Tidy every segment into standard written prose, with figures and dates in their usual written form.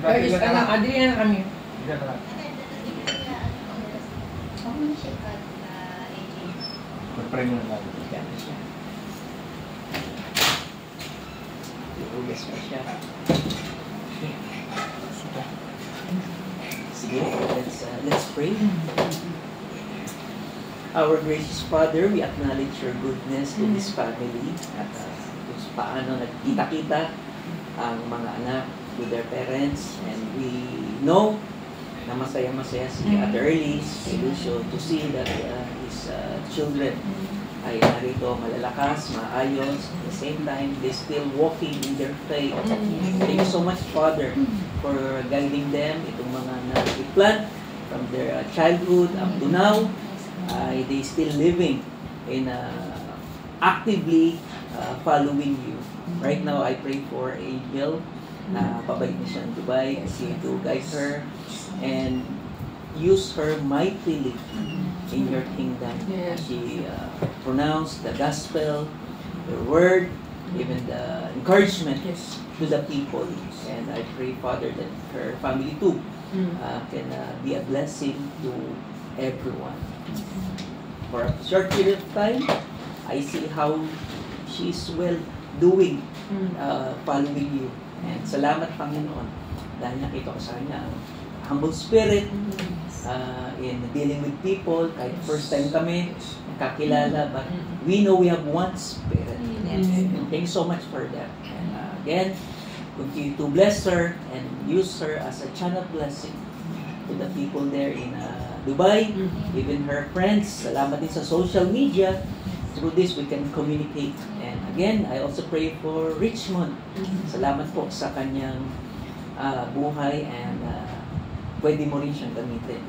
Guys, anak, Adrian kami. Pag-pray mo na lang. Ugas pa siya. Sige, let's pray. Our gracious Father, we acknowledge your goodness to this family at kung paano nagkita-kita ang mga anak with their parents, and we know na masaya-masaya si Ate Erlis, si Lucio, to see that his children ay narito malalakas, maayos. At the same time, they still walking in their faith. Thank you so much, Father, for guiding them. Itong mga na-plant from their childhood up to now, they still living in actively following you. Right now, I pray for Angel na pabalik na siya ng Dubai. I see to guide her and use her mightily in your kingdom. She pronounced the gospel, the word, even the encouragement to the people. And I pray, Father, that her family too can be a blessing to everyone. For a short period of time, I see how she's well doing, following you. And salamat, Panginoon, dahil nakita ko sa kanya ang humble spirit in dealing with people. Kahit first time kami kakilala, but we know we have one spirit. And thank you so much for that. And again, continue to bless her and use her as a channel blessing to the people there in Dubai, even her friends. Salamat din sa social media. Through this, we can communicate. And again, I also pray for Richmond. Salamat po sa kanyang buhay, and pwede mo rin siyang gamitin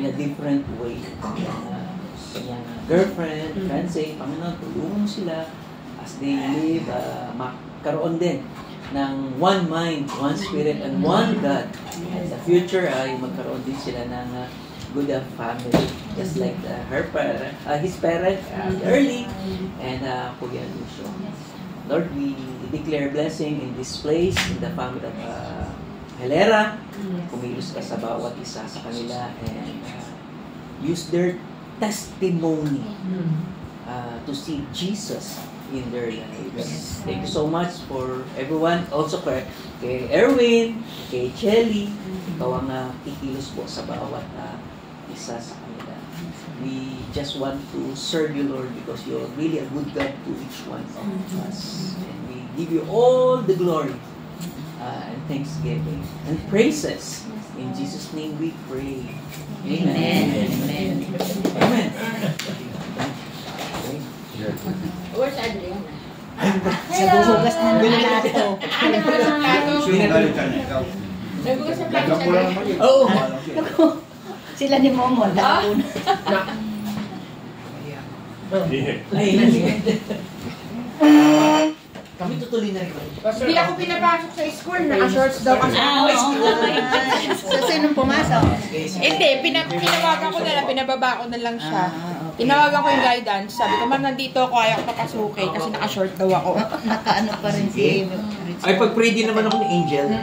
in a different way. Kanyang girlfriend, fiancé, Panginoon, tulungan sila as they live, magkaroon din ng one mind, one spirit, and one God. And the future ay magkaroon din sila ng good family, just like his parent, Early, and Kuya Lucio. Lord, we declare blessing in this place, in the family of Helera. Kumilos ka sa bawat isa sa kanila, and use their testimony to see Jesus in their lives. Thank you so much for everyone. Also kay Erwin, kay Chelly, ikaw ang kikilos po sa bawat isa sa kanila. We just want to serve you, Lord, because you're really a good God to each one of us. And we give you all the glory and thanksgiving and praises. In Jesus' name we pray. Amen. Amen. Amen. Where's Adrian? Naguhugas na naman nato. Nagugas na plato siya. Oo. Sila ni Momo. Kami tutuloy na rin. Hindi ako pinapasok sa school. Naka-shorts daw kasi ako. So, sinong pumasok? Hindi, pinawagan ko na lang. Pinababa ko na lang siya. Tinawagan ko yung guidance. Sabi ko, man, nandito ako, ayaw ko papasukin kasi naka-short daw ako. Nakaano pa rin si... Ay, pag-pray din naman ako ni Angel.